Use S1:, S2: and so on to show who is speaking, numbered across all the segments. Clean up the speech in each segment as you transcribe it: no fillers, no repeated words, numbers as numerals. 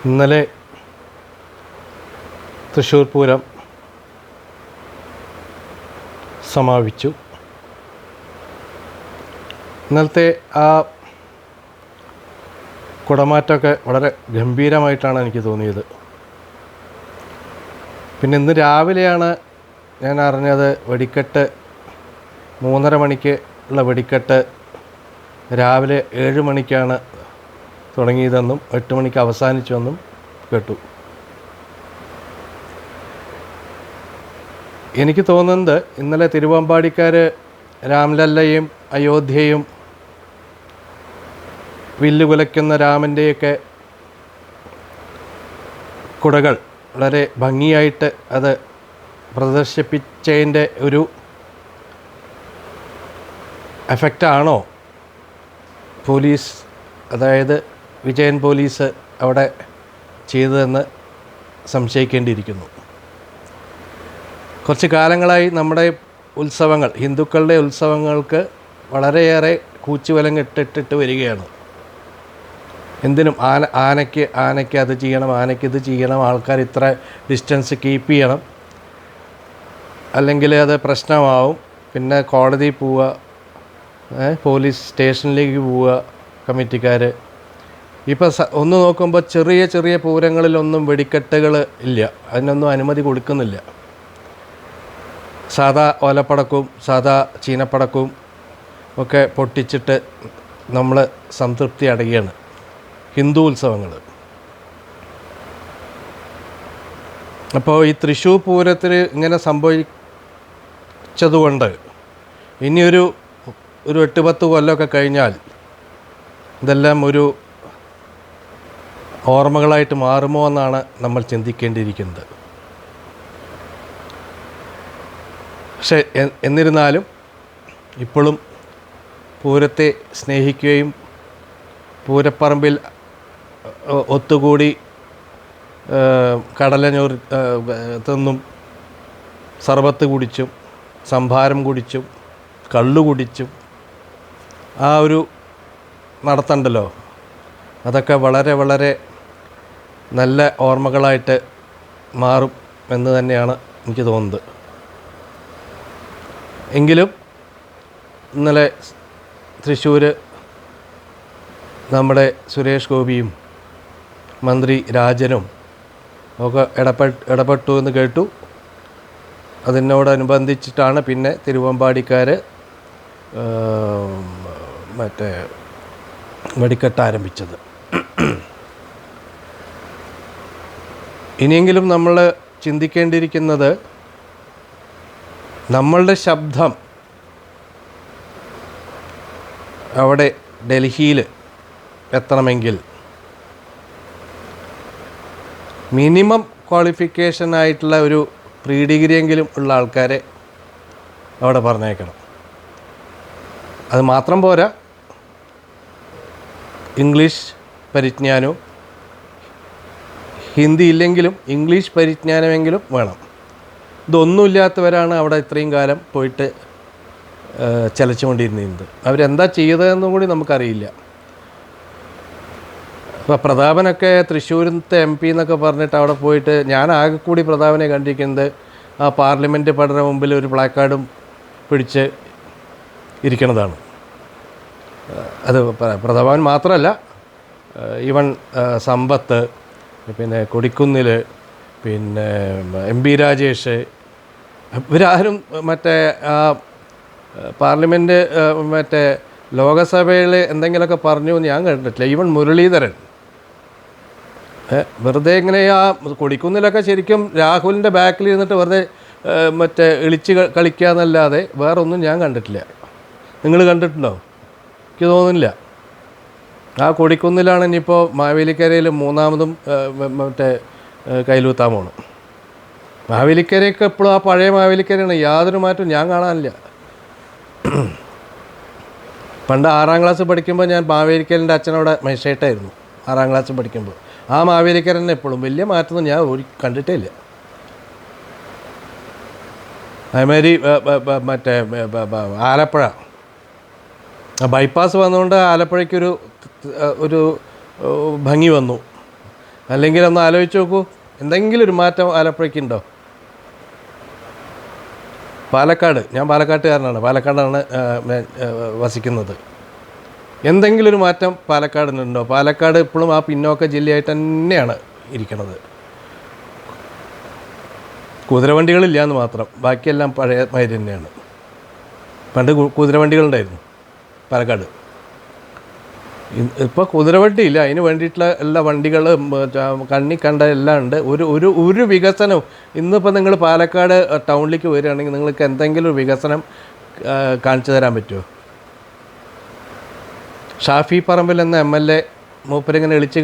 S1: ഇന്നലെ തൃശ്ശൂർ പൂരം സമാപിച്ചു. ഇന്നലത്തെ ആ കുടമാറ്റമൊക്കെ വളരെ ഗംഭീരമായിട്ടാണ് എനിക്ക് തോന്നിയത്. പിന്നെ ഇന്ന് രാവിലെയാണ് ഞാൻ അറിഞ്ഞത് വെടിക്കെട്ട് 3:30 മണിക്ക് ഉള്ള വെടിക്കെട്ട് രാവിലെ 7 മണിക്കാണ് തുടങ്ങിയതെന്നും 8 മണിക്ക് അവസാനിച്ചുവെന്നും കേട്ടു. എനിക്ക് തോന്നുന്നത് ഇന്നലെ തിരുവമ്പാടിക്കാർ രാംലല്ലയും അയോധ്യയും വില്ലുകുലയ്ക്കുന്ന രാമൻ്റെയൊക്കെ കുടകൾ വളരെ ഭംഗിയായിട്ട് അത് പ്രദർശിപ്പിച്ചതിൻ്റെ ഒരു എഫക്റ്റാണോ പോലീസ്, അതായത് വിജയൻ പോലീസ് അവിടെ ചെയ്തതെന്ന് സംശയിക്കേണ്ടിയിരിക്കുന്നു. കുറച്ച് കാലങ്ങളായി നമ്മുടെ ഉത്സവങ്ങൾ, ഹിന്ദുക്കളുടെ ഉത്സവങ്ങൾക്ക് വളരെയേറെ കൂച്ചുവിലങ്ങിട്ടിട്ട് വരികയാണ്. എന്തിനും ആനയ്ക്ക് അത് ചെയ്യണം, ആനയ്ക്ക് ഇത് ചെയ്യണം, ആൾക്കാർ ഇത്ര ഡിസ്റ്റൻസ് കീപ്പ് ചെയ്യണം, അല്ലെങ്കിൽ അത് പ്രശ്നമാവും, പിന്നെ കോടതി പോവുക, പോലീസ് സ്റ്റേഷനിലേക്ക് പോവുക കമ്മിറ്റിക്കാർ. ഇപ്പോൾ ഒന്ന് നോക്കുമ്പോൾ ചെറിയ ചെറിയ പൂരങ്ങളിലൊന്നും വെടിക്കെട്ടുകൾ ഇല്ല, അതിനൊന്നും അനുമതി കൊടുക്കുന്നില്ല. സാധാ ഓലപ്പടക്കവും സാധാ ചീനപ്പടക്കവും ഒക്കെ പൊട്ടിച്ചിട്ട് നമ്മൾ സംതൃപ്തി അടയുകയാണ് ഹിന്ദു ഉത്സവങ്ങൾ. അപ്പോൾ ഈ തൃശ്ശൂർ പൂരത്തിൽ ഇങ്ങനെ സംഭവിച്ചതുകൊണ്ട് ഇനിയൊരു 8-10 കൊല്ലമൊക്കെ കഴിഞ്ഞാൽ ഇതെല്ലാം ഒരു ഓർമ്മകളായിട്ട് മാറുമോ എന്നാണ് നമ്മൾ ചിന്തിക്കേണ്ടിയിരിക്കുന്നത്. പക്ഷേ എന്നിരുന്നാലും ഇപ്പോഴും പൂരത്തെ സ്നേഹിക്കുകയും പൂരപ്പറമ്പിൽ ഒത്തുകൂടി കടലഞ്ഞൂർ തിന്നും സർബത്ത് കുടിച്ചും സംഭാരം കുടിച്ചും കള്ളു കുടിച്ചും ആ ഒരു നടത്തണ്ടല്ലോ, അതൊക്കെ വളരെ വളരെ നല്ല ഓർമ്മകളായിട്ട് മാറും എന്ന് തന്നെയാണ് എനിക്ക് തോന്നുന്നത്. എങ്കിലും ഇന്നലെ തൃശ്ശൂർ നമ്മുടെ സുരേഷ് ഗോപിയും മന്ത്രി രാജനും ഒക്കെ ഇടപെട്ടു എന്ന് കേട്ടു. അതിനോടനുബന്ധിച്ചിട്ടാണ് പിന്നെ തിരുവമ്പാടിക്കാർ മറ്റേ വെടിക്കെട്ട് ആരംഭിച്ചത്. ഇനിയെങ്കിലും നമ്മൾ ചിന്തിക്കേണ്ടിയിരിക്കുന്നത്, നമ്മളുടെ ശബ്ദം അവിടെ ഡൽഹിയിൽ എത്തണമെങ്കിൽ മിനിമം ക്വാളിഫിക്കേഷനായിട്ടുള്ള ഒരു പ്രീ ഡിഗ്രിയെങ്കിലും ഉള്ള ആൾക്കാരെ അവിടെ പറഞ്ഞേക്കണം. അത് മാത്രം പോരാ, ഇംഗ്ലീഷ് പരിജ്ഞാനവും, ഹിന്ദി ഇല്ലെങ്കിലും ഇംഗ്ലീഷ് പരിജ്ഞാനമെങ്കിലും വേണം. ഇതൊന്നുമില്ലാത്തവരാണ് അവിടെ ഇത്രയും കാലം പോയിട്ട് ചലച്ചുകൊണ്ടിരുന്നത്. അവരെന്താ ചെയ്തതെന്നും കൂടി നമുക്കറിയില്ല. ഇപ്പോൾ പ്രതാപനൊക്കെ തൃശ്ശൂരത്തെ MP എന്നൊക്കെ പറഞ്ഞിട്ട് അവിടെ പോയിട്ട്, ഞാൻ ആകെ കൂടി പ്രതാപനെ കണ്ടിരിക്കുന്നത് ആ പാർലമെൻറ്റ് പടന മുമ്പിൽ ഒരു പ്ലാക്കാർഡും പിടിച്ച് ഇരിക്കുന്നതാണ്. അത് പ്രതാപൻ മാത്രമല്ല, ഈവൻ സമ്പത്ത്, പിന്നെ കൊടിക്കുന്നിൽ, പിന്നെ MP രാജേഷ്, ഇവരാരും മറ്റേ പാർലമെൻറ്റ് മറ്റേ ലോകസഭയിൽ എന്തെങ്കിലുമൊക്കെ പറഞ്ഞു ഞാൻ കണ്ടിട്ടില്ല. ഈവൻ മുരളീധരൻ വെറുതെ ഇങ്ങനെ ആ കൊടിക്കുന്നിലൊക്കെ ശരിക്കും രാഹുലിൻ്റെ ബാക്കിൽ ഇരുന്നിട്ട് വെറുതെ മറ്റേ ഇളിച്ച് കളിക്കുക എന്നല്ലാതെ വേറൊന്നും ഞാൻ കണ്ടിട്ടില്ല. നിങ്ങൾ കണ്ടിട്ടുണ്ടോ? എനിക്ക് തോന്നുന്നില്ല. ആ കൊടിക്കുന്നിലാണ് ഇനിയിപ്പോൾ മാവേലിക്കരയിൽ മൂന്നാമതും മറ്റേ കയ്യിലൂത്താൻ പോകണം. മാവേലിക്കരയൊക്കെ എപ്പോഴും ആ പഴയ മാവേലിക്കരയാണ്, യാതൊരു മാറ്റവും ഞാൻ കാണാനില്ല. പണ്ട് 6ാം ക്ലാസ് പഠിക്കുമ്പോൾ ഞാൻ മാവേലിക്കരൻ്റെ അച്ഛനോടെ മജിസ്ട്രേറ്റായിരുന്നു. 6ാം ക്ലാസ് പഠിക്കുമ്പോൾ ആ മാവേലിക്കരൻ എപ്പോഴും വലിയ മാറ്റമൊന്നും ഞാൻ കണ്ടിട്ടേ ഇല്ല. അതേമാതിരി മറ്റേ ആലപ്പുഴ ബൈപ്പാസ് വന്നുകൊണ്ട് ആലപ്പുഴയ്ക്കൊരു ഭംഗി വന്നു. അല്ലെങ്കിൽ ഒന്ന് ആലോചിച്ച് നോക്കൂ, എന്തെങ്കിലും ഒരു മാറ്റം ആലപ്പുഴയ്ക്കുണ്ടോ? പാലക്കാട്, ഞാൻ പാലക്കാട്ടുകാരനാണ്, പാലക്കാടാണ് വസിക്കുന്നത്. എന്തെങ്കിലും ഒരു മാറ്റം പാലക്കാടിനുണ്ടോ? പാലക്കാട് ഇപ്പോഴും ആ പിന്നോക്ക ജില്ലയായിട്ട് തന്നെയാണ് ഇരിക്കുന്നത്. കുതിരവണ്ടികളില്ല എന്ന് മാത്രം, ബാക്കിയെല്ലാം പഴയ മാതിരി തന്നെയാണ്. പണ്ട് കുതിരവണ്ടികളുണ്ടായിരുന്നു പാലക്കാട്. ഇപ്പോൾ കുതിരവണ്ടിയില്ല. അതിന് വേണ്ടിയിട്ടുള്ള എല്ലാ വണ്ടികൾ കണ്ണി കണ്ട എല്ലാം ഉണ്ട്. ഒരു വികസനവും ഇന്നിപ്പോൾ നിങ്ങൾ പാലക്കാട് ടൗണിലേക്ക് വരികയാണെങ്കിൽ നിങ്ങൾക്ക് എന്തെങ്കിലും ഒരു വികസനം കാണിച്ചു തരാൻ പറ്റുമോ? ഷാഫി പറമ്പിൽ എന്ന MLA മൂപ്പരിങ്ങനെ ഇളിച്ച്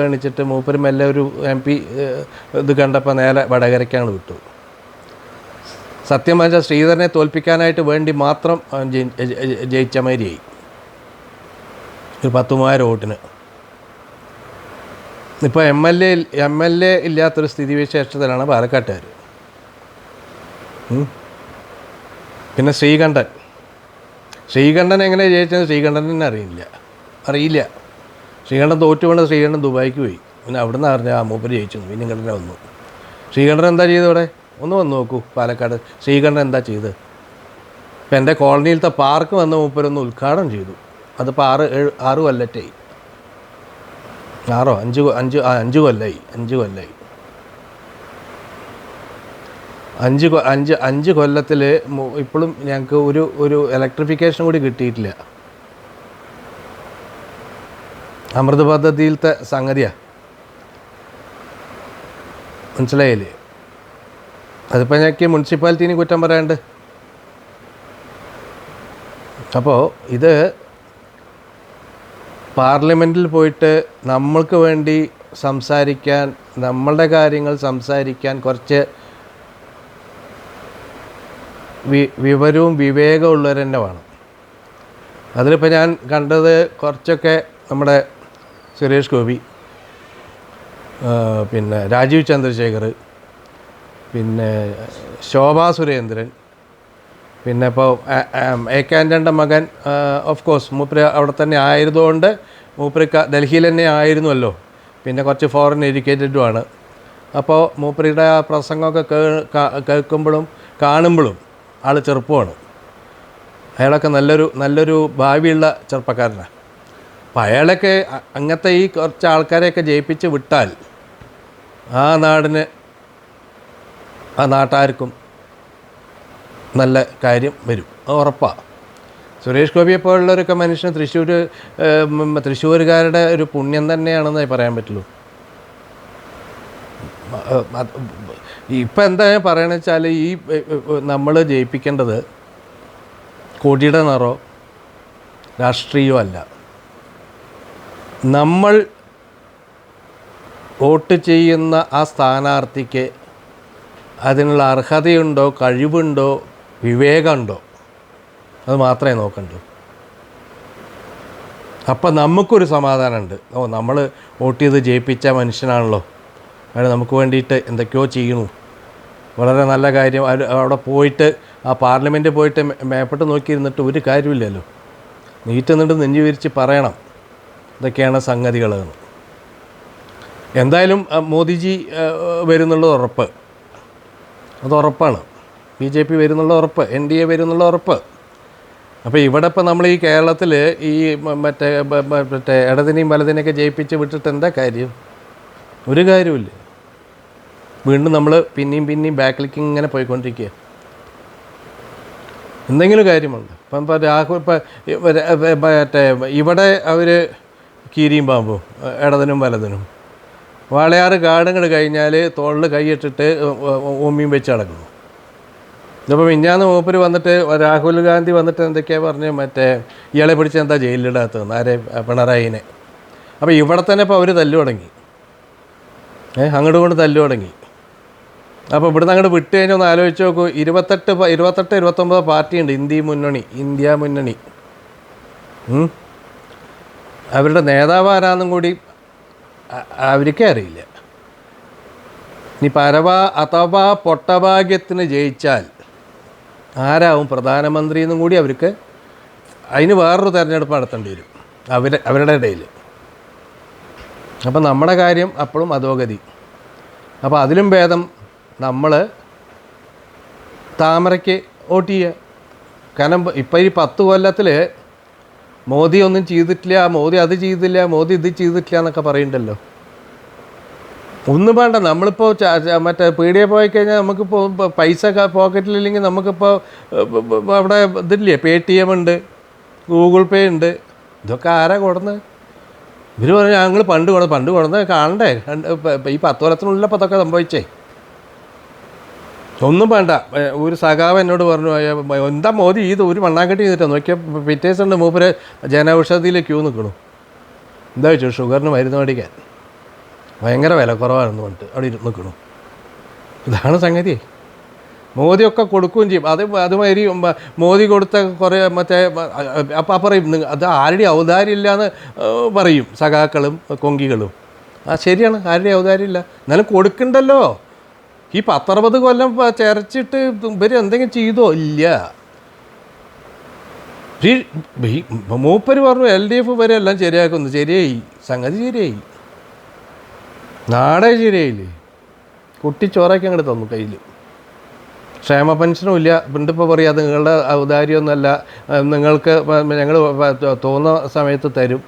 S1: കാണിച്ചിട്ട് മൂപ്പര് മെല്ലെ ഒരു MP ഇത് കണ്ടപ്പോൾ നേരെ വടകരയ്ക്കാണ് വിട്ടു. സത്യം പറഞ്ഞാൽ ശ്രീധരനെ തോൽപ്പിക്കാനായിട്ട് വേണ്ടി മാത്രം ജയിച്ച മാതിരിയായി, ഒരു 10,000 വോട്ടിന്. ഇപ്പോൾ MLA ഇല്ലാത്തൊരു സ്ഥിതിവിശേഷത്തിലാണ് പാലക്കാട്ടുകാർ. പിന്നെ ശ്രീകണ്ഠൻ എങ്ങനെ ജയിച്ചത് ശ്രീകണ്ഠൻ തന്നെ അറിയില്ല. ശ്രീകണ്ഠൻ തോറ്റുകൊണ്ട് ശ്രീകണ്ഠൻ ദുബായിക്ക് പോയി. പിന്നെ അവിടെ നിന്ന് അറിഞ്ഞാൽ മൂപ്പര് ജയിച്ചു, പിന്നെ ഇങ്ങനെ വന്നു. ശ്രീകണ്ഠൻ എന്താ ചെയ്തത് ഇവിടെ? ഒന്ന് വന്ന് നോക്കൂ പാലക്കാട്. ശ്രീകണ്ഠൻ എന്താ ചെയ്തത്? ഇപ്പം എൻ്റെ കോളനിയിലത്തെ പാർക്ക് വന്ന് മൂപ്പരൊന്ന് ഉദ്ഘാടനം ചെയ്തു. അതിപ്പോൾ 6 കൊല്ലറ്റായി. 5 കൊല്ലമായി. 5 കൊല്ലത്തിൽ ഇപ്പോഴും ഞങ്ങൾക്ക് ഒരു ഇലക്ട്രിഫിക്കേഷൻ കൂടി കിട്ടിയിട്ടില്ല. അമൃത് പദ്ധതിയിലത്തെ സംഗതിയാണ്, മനസ്സിലായില്ലേ? അതിപ്പോൾ ഞങ്ങൾക്ക് മുനിസിപ്പാലിറ്റീനെ കുറ്റം പറയാണ്ട്. അപ്പോൾ ഇത് പാർലമെൻറ്റിൽ പോയിട്ട് നമ്മൾക്ക് വേണ്ടി സംസാരിക്കാൻ, നമ്മളുടെ കാര്യങ്ങൾ സംസാരിക്കാൻ കുറച്ച് വിവരവും വിവേകവും ഉള്ളവർ തന്നെ വേണം. അതിലിപ്പോൾ ഞാൻ കണ്ടത് കുറച്ചൊക്കെ നമ്മുടെ സുരേഷ് ഗോപി, പിന്നെ രാജീവ് ചന്ദ്രശേഖർ, പിന്നെ ശോഭാ സുരേന്ദ്രൻ, പിന്നെ ഇപ്പോൾ AK ആൻ്റണിയുടെ മകൻ, ഓഫ് കോഴ്സ് മൂപ്പര് അവിടെ തന്നെ ആയതുകൊണ്ട് മൂപ്പര് ഡൽഹിയിൽ തന്നെ ആയിരുന്നുവല്ലോ. പിന്നെ കുറച്ച് ഫോറിൻ എഡ്യൂക്കേറ്റഡുമാണ്. അപ്പോൾ മൂപ്പരുടെ ആ പ്രസംഗമൊക്കെ കേൾക്കുമ്പോഴും കാണുമ്പോഴും ആൾ ചെറുപ്പമാണ്. അയാളൊക്കെ നല്ലൊരു ഭാവിയുള്ള ചെറുപ്പക്കാരനാണ്. അപ്പോൾ അയാളൊക്കെ അങ്ങനത്തെ ഈ കുറച്ച് ആൾക്കാരെയൊക്കെ ജയിപ്പിച്ച് വിട്ടാൽ ആ നാടിന്, ആ നാട്ടാർക്കും നല്ല കാര്യം വരും, അത് ഉറപ്പാണ്. സുരേഷ് ഗോപിയെപ്പോലുള്ളവരൊക്കെ മനുഷ്യന് തൃശ്ശൂരുകാരുടെ ഒരു പുണ്യം തന്നെയാണെന്നേ പറയാൻ പറ്റുള്ളൂ. ഇപ്പം എന്താ പറയണമെന്ന് വെച്ചാൽ, ഈ നമ്മൾ ജയിപ്പിക്കേണ്ടത് കൊടിയുടെ നിറോ രാഷ്ട്രീയമോ അല്ല. നമ്മൾ വോട്ട് ചെയ്യുന്ന ആ സ്ഥാനാർത്ഥിക്ക് അതിനുള്ള അർഹതയുണ്ടോ, കഴിവുണ്ടോ, വിവേകമുണ്ടോ, അത് മാത്രമേ നോക്കണ്ടൂ. അപ്പം നമുക്കൊരു സമാധാനമുണ്ട്. നമ്മൾ വോട്ട് ചെയ്ത് ജയിപ്പിച്ച മനുഷ്യനാണല്ലോ, അയാൾ നമുക്ക് വേണ്ടിയിട്ട് എന്തൊക്കെയോ ചെയ്യണു, വളരെ നല്ല കാര്യം. അവിടെ പോയിട്ട് ആ പാർലമെൻറ്റിൽ പോയിട്ട് മേപ്പെട്ട് നോക്കിയിരുന്നിട്ട് ഒരു കാര്യമില്ലല്ലോ. നീറ്റ് നിന്നിട്ട് നെഞ്ചു വിരിച്ച് പറയണം ഇതൊക്കെയാണ് സംഗതികളെന്ന്. എന്തായാലും മോദിജി വരുന്നുള്ളത് ഉറപ്പ്, അത് ഉറപ്പാണ്. BJP വരുന്നുള്ള ഉറപ്പ്, NDA വരുന്നുള്ള ഉറപ്പ്. അപ്പോൾ ഇവിടെ ഇപ്പോൾ നമ്മൾ ഈ കേരളത്തിൽ ഈ മറ്റേ ഇടതിനെയും വലതിനെയൊക്കെ ജയിപ്പിച്ച് വിട്ടിട്ട് എന്താ കാര്യം? ഒരു കാര്യമില്ല. വീണ്ടും നമ്മൾ പിന്നെയും ബാക്കിലേക്ക് ഇങ്ങനെ പോയിക്കൊണ്ടിരിക്കുക. എന്തെങ്കിലും കാര്യമുണ്ട്? ഇപ്പോൾ രാഹുൽ മറ്റേ ഇവിടെ അവർ കീരിയും പാമ്പും ഇടതിനും വലതിനും. വാളയാറ് ഗാർഡൻ കഴിഞ്ഞാൽ തോളിൽ കൈയിട്ടിട്ട് ഓമ്മിയും വെച്ച് നടക്കുന്നു. ഇതിപ്പോൾ മിഞ്ഞാന്ന് മൂപ്പര് വന്നിട്ട് രാഹുൽ ഗാന്ധി വന്നിട്ട് എന്തൊക്കെയാണ് പറഞ്ഞ്, മറ്റേ ഇയാളെ പിടിച്ച് എന്താ ജയിലിലിടാത്തതെന്ന്, ആരെ? പിണറായിനെ. അപ്പോൾ ഇവിടെ തന്നെ ഇപ്പോൾ അവർ തല്ലു തുടങ്ങി, അങ്ങോട്ട് കൊണ്ട് തല്ലു തുടങ്ങി. അപ്പോൾ ഇവിടുന്ന് അങ്ങോട്ട് വിട്ട് കഴിഞ്ഞാൽ ഒന്ന് ആലോചിച്ച് നോക്കൂ. 28-29 പാർട്ടിയുണ്ട് ഇന്ത്യ മുന്നണി. അവരുടെ നേതാവ് ആരാന്നും കൂടി അവർക്കേ അറിയില്ല. ഇനി അഥവാ പൊട്ടഭാഗ്യത്തിന് ജയിച്ചാൽ ആരാവും പ്രധാനമന്ത്രി എന്നും കൂടി അവർക്ക്, അതിന് വേറൊരു തെരഞ്ഞെടുപ്പ് നടത്തേണ്ടി വരും അവരുടെ ഇടയിൽ. അപ്പം നമ്മുടെ കാര്യം അപ്പോഴും അധോഗതി. അപ്പോൾ അതിലും ഭേദം നമ്മൾ താമരയ്ക്ക് വോട്ട് ചെയ്യുക. കാരണം ഇപ്പം ഈ 10 കൊല്ലത്തിൽ മോദി ഒന്നും ചെയ്തിട്ടില്ല, മോദി അത് ചെയ്തില്ല, മോദി ഇത് ചെയ്തിട്ടില്ല എന്നൊക്കെ പറയുന്നുണ്ടല്ലോ. ഒന്നും വേണ്ട. നമ്മളിപ്പോൾ മറ്റേ പീടികയിൽ പോയി കഴിഞ്ഞാൽ നമുക്കിപ്പോൾ പൈസ പോക്കറ്റിലില്ലെങ്കിൽ നമുക്കിപ്പോൾ അവിടെ ഇതില്ലേ, PTM ഉണ്ട്, ഗൂഗിൾ പേ ഉണ്ട്. ഇതൊക്കെ ആരാ കൊടുന്നത്? ഇവർ പറഞ്ഞു ഞങ്ങൾ പണ്ട് കൊടുന്ന് കാണണ്ടേ. ഈ 10 കൊല്ലത്തിനുള്ളിൽ അപ്പോൾ അതൊക്കെ സംഭവിച്ചേ. ഒന്നും വേണ്ട. ഒരു സഖാവ് എന്നോട് പറഞ്ഞു, എന്താ മോദി ഇത് ഒരു മണ്ണാങ്കട്ടി ചെയ്തിട്ടാ നോക്കിയാൽ പിറ്റേ ദിവസം മൂപ്പര് ജനൌഷധിയിൽ ക്യൂ നിൽക്കണു. എന്താ വെച്ചു, ഷുഗറിന് മരുന്ന് മേടിക്കാൻ ഭയങ്കര വില കുറവാണെന്ന് പറഞ്ഞിട്ട് അവിടെ നിൽക്കണു. ഇതാണ് സംഗതി. മോദിയൊക്കെ കൊടുക്കുകയും ചെയ്യും. അതുമാതിരി മോദി കൊടുത്ത കുറേ മറ്റേ അപ്പം പറയും അത് ആരുടെ ഔദാര്യം ഇല്ലയെന്ന് പറയും സഖാക്കളും കൊങ്കികളും. ശരിയാണ്, ആരുടെ ഔദാര്യം ഇല്ല, എന്നാലും കൊടുക്കണ്ടല്ലോ. ഈ 10-60 കൊല്ലം ചരച്ചിട്ട് ഇവർ എന്തെങ്കിലും ചെയ്തോ? ഇല്ല. മൂപ്പര് പറഞ്ഞു LDF വരെ എല്ലാം ശരിയാക്കുന്നു. ശരിയായി, സംഗതി ശരിയായി, നാടേ ശരിയായില്ലേ. കുട്ടിച്ചോറൊക്കെ അങ്ങോട്ട് തന്നു കയ്യിൽ. ക്ഷേമ പെൻഷനും ഇല്ല. വീണ്ടിപ്പോൾ പറയാം നിങ്ങളുടെ ഔദാര്യമൊന്നുമല്ല, നിങ്ങൾക്ക് ഞങ്ങൾ തോന്നുന്ന സമയത്ത് തരും.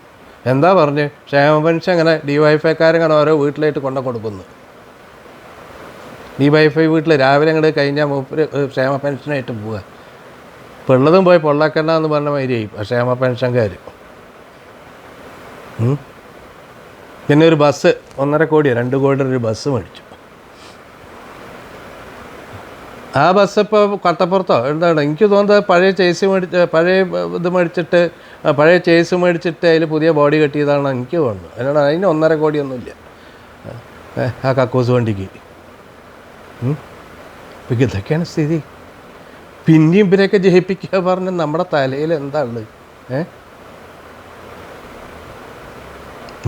S1: എന്താ പറഞ്ഞ് ക്ഷേമ പെൻഷൻ അങ്ങനെ DYFIക്കാരങ്ങനെ ഓരോ വീട്ടിലായിട്ട് കൊടുക്കുന്നു. DYFI വീട്ടിൽ രാവിലെ അങ്ങോട്ട് കഴിഞ്ഞാൽ മൂപ്പര് ക്ഷേമ പെൻഷനായിട്ട് പോവുക. പിള്ളതും പോയി പൊള്ളക്കണ്ട എന്ന് പറഞ്ഞ മാതിരിയായി ക്ഷേമ പെൻഷൻകാർ. പിന്നെ ഒരു ബസ് 1.5 കോടിയോ 2 കോടിയുടെ ഒരു ബസ് മേടിച്ചു. ആ ബസ് ഇപ്പോൾ കട്ടപ്പുറത്തോ എന്താണ് എനിക്ക് തോന്നുന്നത് പഴയ ചേസ് മേടിച്ചിട്ട് അതിൽ പുതിയ ബോഡി കെട്ടിയതാണ് എനിക്ക് തോന്നുന്നത്. അതിനോട് അതിന് 1.5 കോടിയൊന്നുമില്ല ആ കക്കൂസ് വണ്ടിക്ക്. ഇപ്പം ഇതൊക്കെയാണ് സ്ഥിതി. പിന്നെയും ഇവരെയൊക്കെ ജയിപ്പിക്കുക പറഞ്ഞ് നമ്മുടെ തലയിൽ എന്താ ഉള്ളത്?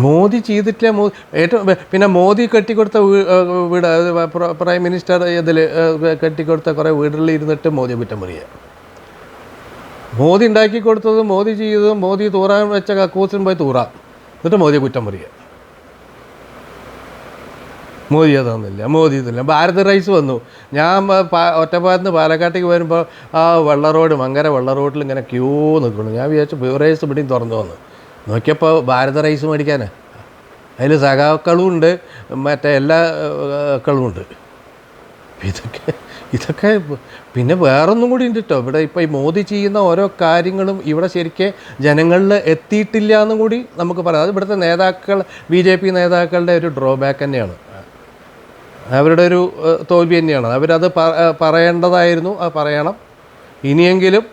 S1: മോദി ചെയ്തിട്ടില്ല. ഏറ്റവും പിന്നെ മോദി കെട്ടിക്കൊടുത്ത വീട് പ്രൈം മിനിസ്റ്റർ ഇതിൽ കെട്ടിക്കൊടുത്ത കുറേ വീടുകളിൽ ഇരുന്നിട്ട് മോദിയെ കുറ്റം പറയുക. മോദി ഉണ്ടാക്കി കൊടുത്തതും മോദി ചെയ്തതും മോദി തൂറാൻ വെച്ച കക്കൂസിന് പോയി തൂറാം, എന്നിട്ട് മോദിയെ കുറ്റം പറയുക. മോദി അതൊന്നുമില്ല, മോദി ഇതില്ല. ഭാരത് റൈസ് വന്നു. ഞാൻ ഒറ്റപ്പാലത്ത് നിന്ന് പാലക്കാട്ടേക്ക് വരുമ്പോൾ ആ മങ്കര വെള്ള റോഡിൽ ഇങ്ങനെ ക്യൂ നിൽക്കുന്നു. ഞാൻ വിചാരിച്ചു ബിവറേജ് ഇവിടെയും തുറന്നു വന്നു. നോക്കിയപ്പോൾ ഭാരത് റൈസ് മേടിക്കാനാണ്. അതിൽ സഖാക്കളും ഉണ്ട്, മറ്റേ എല്ലാ ക്കളും ഉണ്ട്. ഇതൊക്കെ പിന്നെ വേറൊന്നും കൂടി ഉണ്ട് കേട്ടോ. ഇവിടെ ഇപ്പോൾ ഈ മോദി ചെയ്യുന്ന ഓരോ കാര്യങ്ങളും ഇവിടെ ശരിക്കും ജനങ്ങളിൽ എത്തിയിട്ടില്ല എന്നും കൂടി നമുക്ക് പറയാം. അത് ഇവിടുത്തെ നേതാക്കൾ BJP നേതാക്കളുടെ ഒരു ഡ്രോബാക്ക് തന്നെയാണ്, അവരുടെ ഒരു തോൽവി തന്നെയാണ്. അവരത് പറയേണ്ടതായിരുന്നു, അത് പറയണം ഇനിയെങ്കിലും.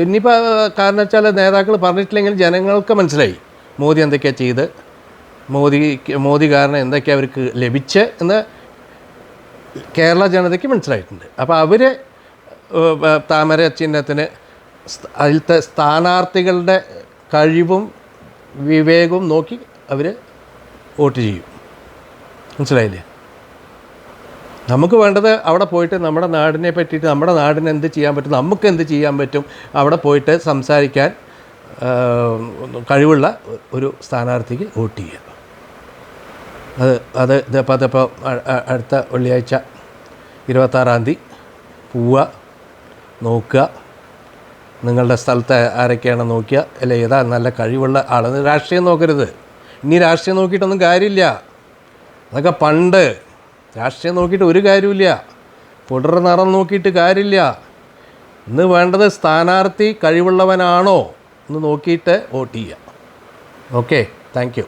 S1: ഇനിയിപ്പോൾ കാരണം വെച്ചാൽ നേതാക്കൾ പറഞ്ഞിട്ടില്ലെങ്കിൽ ജനങ്ങൾക്ക് മനസ്സിലായി മോദി എന്തൊക്കെയാണ് ചെയ്ത്, മോദി കാരണം എന്തൊക്കെയാണ് അവർക്ക് ലഭിച്ച് എന്ന് കേരള ജനതയ്ക്ക് മനസ്സിലായിട്ടുണ്ട്. അപ്പോൾ അവർ താമര ചിഹ്നത്തിന് അതിലത്തെ സ്ഥാനാർത്ഥികളുടെ കഴിവും വിവേകവും നോക്കി അവർ വോട്ട് ചെയ്യും. മനസ്സിലായില്ലേ? നമുക്ക് വേണ്ടത് അവിടെ പോയിട്ട് നമ്മുടെ നാടിനെ പറ്റിയിട്ട്, നമ്മുടെ നാടിന് എന്ത് ചെയ്യാൻ പറ്റും, നമുക്ക് എന്ത് ചെയ്യാൻ പറ്റും, അവിടെ പോയിട്ട് സംസാരിക്കാൻ കഴിവുള്ള ഒരു സ്ഥാനാർത്ഥിക്ക് വോട്ട് ചെയ്യുക. അതിപ്പോൾ അടുത്ത വെള്ളിയാഴ്ച 26-ാം തീയതി പോവുക, നോക്കുക, നിങ്ങളുടെ സ്ഥലത്ത് ആരൊക്കെയാണ് നോക്കുക, അല്ലെ ഏതാ നല്ല കഴിവുള്ള ആളെന്ന്. രാഷ്ട്രീയം നോക്കരുത്. ഇനി രാഷ്ട്രീയം നോക്കിയിട്ടൊന്നും കാര്യമില്ല. അതൊക്കെ പണ്ട്. രാഷ്ട്രീയം നോക്കിയിട്ട് ഒരു കാര്യമില്ല, പൊടർ നിറം നോക്കിയിട്ട് കാര്യമില്ല. ഇന്ന് വേണ്ടത് സ്ഥാനാർത്ഥി കഴിവുള്ളവനാണോ എന്ന് നോക്കിയിട്ട് വോട്ട് ചെയ്യുക. Okay, thank you.